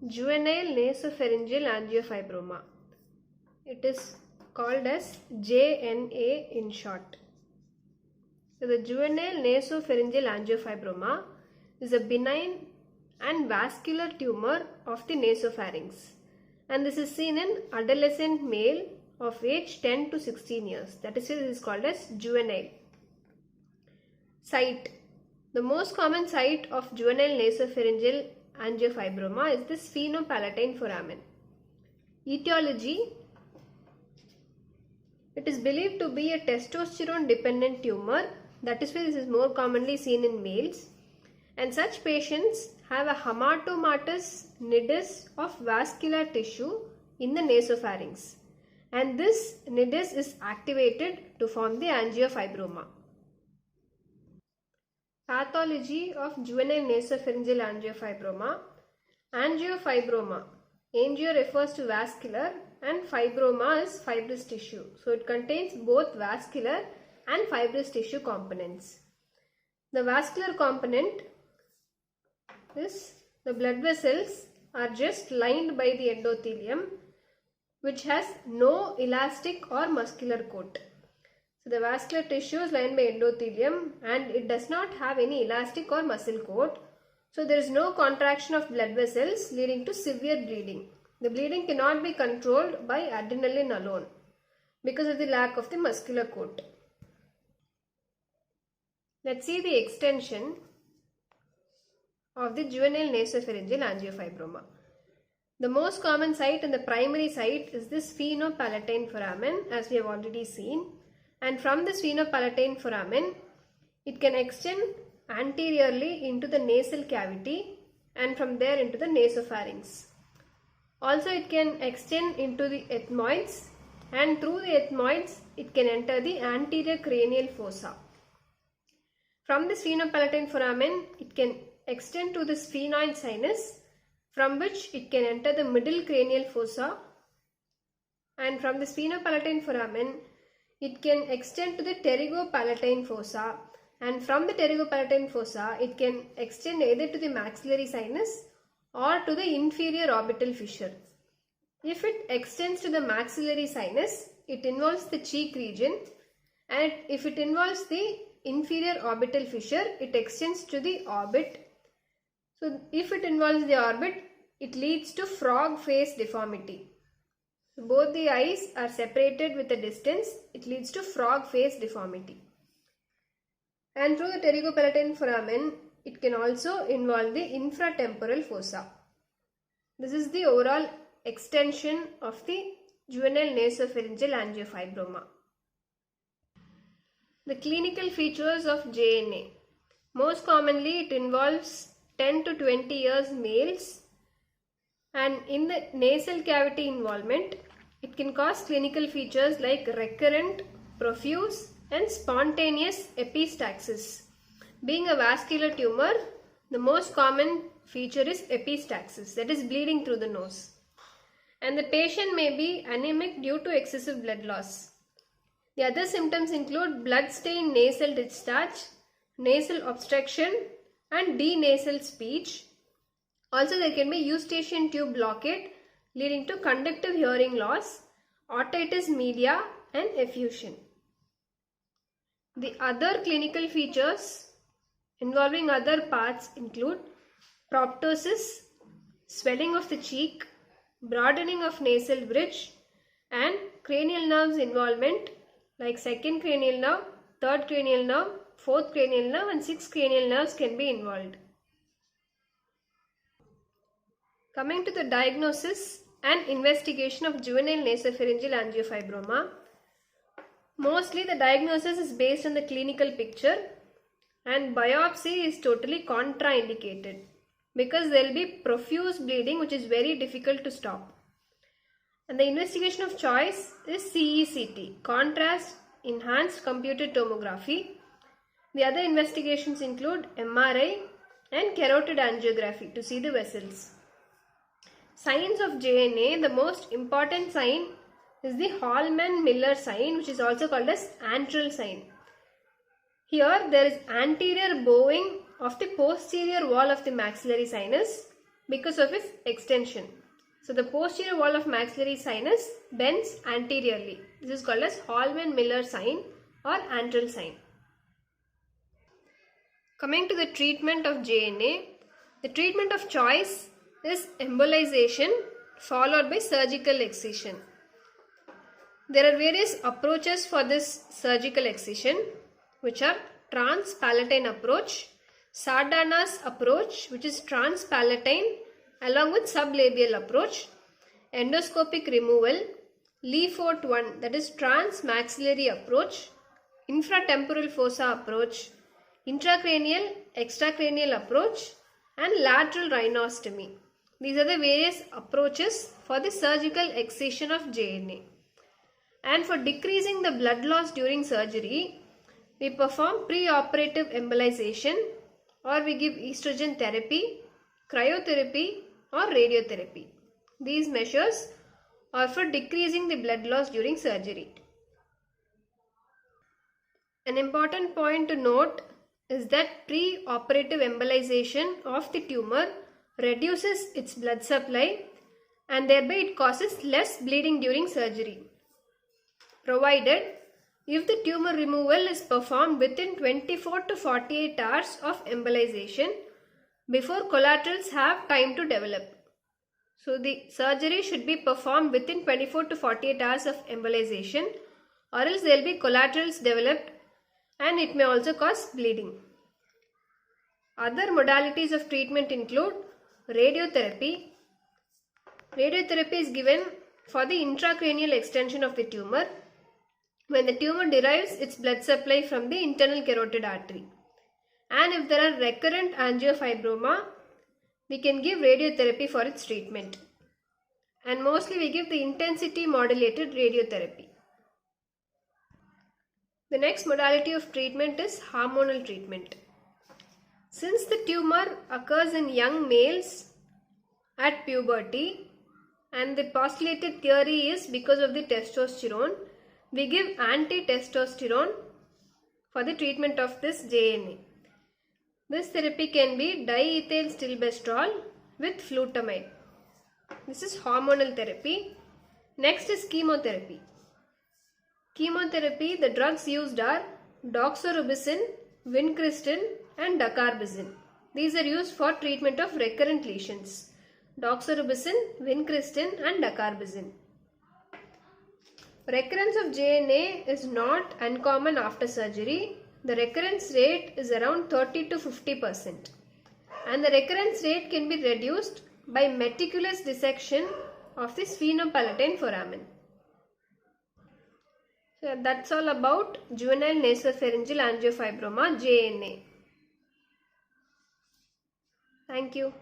juvenile nasopharyngeal angiofibroma. It is called as JNA in short. So the juvenile nasopharyngeal angiofibroma is a benign and vascular tumor of the nasopharynx, and this is seen in adolescent male of age 10 to 16 years. That is why this is called as juvenile. Site. The most common site of juvenile nasopharyngeal angiofibroma is the sphenopalatine foramen. Etiology. It is believed to be a testosterone dependent tumor. That is why this is more commonly seen in males, and such patients have a haematomatous nidus of vascular tissue in the nasopharynx, and this nidus is activated to form the angiofibroma. Pathology of juvenile nasopharyngeal angiofibroma. Angiofibroma. Angio refers to vascular and fibroma is fibrous tissue. So it contains both vascular and fibrous tissue components. The vascular component is the blood vessels are just lined by the endothelium, which has no elastic or muscular coat. So the vascular tissue is lined by endothelium and it does not have any elastic or muscle coat. So there is no contraction of blood vessels leading to severe bleeding. The bleeding cannot be controlled by adrenaline alone because of the lack of the muscular coat. Let's see the extension of the juvenile nasopharyngeal angiofibroma. The most common site and the primary site is the sphenopalatine foramen, as we have already seen, and from the sphenopalatine foramen it can extend anteriorly into the nasal cavity and from there into the nasopharynx. Also it can extend into the ethmoids, and through the ethmoids it can enter the anterior cranial fossa. From the sphenopalatine foramen it can extend to the sphenoid sinus, from which it can enter the middle cranial fossa, and from the sphenopalatine foramen it can extend to the pterygopalatine fossa, and from the pterygopalatine fossa it can extend either to the maxillary sinus or to the inferior orbital fissure. If it extends to the maxillary sinus, it involves the cheek region, and if it involves the inferior orbital fissure, it extends to the orbit. So if it involves the orbit, it leads to frog face deformity. So both the eyes are separated with a distance, it leads to frog face deformity. And through the pterygopalatine foramen, it can also involve the infratemporal fossa. This is the overall extension of the juvenile nasopharyngeal angiofibroma. The clinical features of JNA. Most commonly it involves 10 to 20 years males, and in the nasal cavity involvement it can cause clinical features like recurrent, profuse and spontaneous epistaxis. Being a vascular tumor, the most common feature is epistaxis, that is bleeding through the nose. And the patient may be anemic due to excessive blood loss. The other symptoms include blood-stained nasal discharge, nasal obstruction and denasal speech. Also there can be eustachian tube blockade leading to conductive hearing loss, otitis media and effusion. The other clinical features involving other parts include proptosis, swelling of the cheek, broadening of nasal bridge and cranial nerves involvement like second cranial nerve, third cranial nerve, fourth cranial nerve and sixth cranial nerves can be involved. Coming to the diagnosis and investigation of juvenile nasopharyngeal angiofibroma, mostly the diagnosis is based on the clinical picture and biopsy is totally contraindicated because there will be profuse bleeding which is very difficult to stop. And the investigation of choice is CECT, contrast enhanced computed tomography. The other investigations include MRI and carotid angiography to see the vessels. Signs of JNA, the most important sign is the Hallman-Miller sign, which is also called as antral sign. Here there is anterior bowing of the posterior wall of the maxillary sinus because of its extension. So the posterior wall of maxillary sinus bends anteriorly. This is called as Halman-Miller sign or antral sign. Coming to the treatment of JNA, the treatment of choice is embolization followed by surgical excision. There are various approaches for this surgical excision, which are transpalatine approach, Sardana's approach, which is transpalatine along with sublabial approach, endoscopic removal, Lefort 1, that is transmaxillary approach, infratemporal fossa approach, intracranial, extracranial approach, and lateral rhinostomy. These are the various approaches for the surgical excision of JNA. And for decreasing the blood loss during surgery, we perform preoperative embolization, or we give estrogen therapy, cryotherapy, or radiotherapy. These measures are for decreasing the blood loss during surgery. An important point to note is that pre-operative embolization of the tumor reduces its blood supply and thereby it causes less bleeding during surgery, provided if the tumor removal is performed within 24 to 48 hours of embolization before collaterals have time to develop. So the surgery should be performed within 24 to 48 hours of embolization, or else there will be collaterals developed and it may also cause bleeding. Other modalities of treatment include radiotherapy. Radiotherapy is given for the intracranial extension of the tumor when the tumor derives its blood supply from the internal carotid artery. And if there are recurrent angiofibroma, we can give radiotherapy for its treatment. And mostly we give the intensity modulated radiotherapy. The next modality of treatment is hormonal treatment. Since the tumor occurs in young males at puberty, and the postulated theory is because of the testosterone, we give anti-testosterone for the treatment of this JNA. This therapy can be diethyl stilbestrol with flutamide. This is hormonal therapy. Next is chemotherapy. Chemotherapy, the drugs used are doxorubicin, vincristine and dacarbazine. These are used for treatment of recurrent lesions. Doxorubicin, vincristine and dacarbazine. Recurrence of JNA is not uncommon after surgery. The recurrence rate is around 30 to 50%. And the recurrence rate can be reduced by meticulous dissection of the sphenopalatine foramen. So that's all about juvenile nasopharyngeal angiofibroma, JNA. Thank you.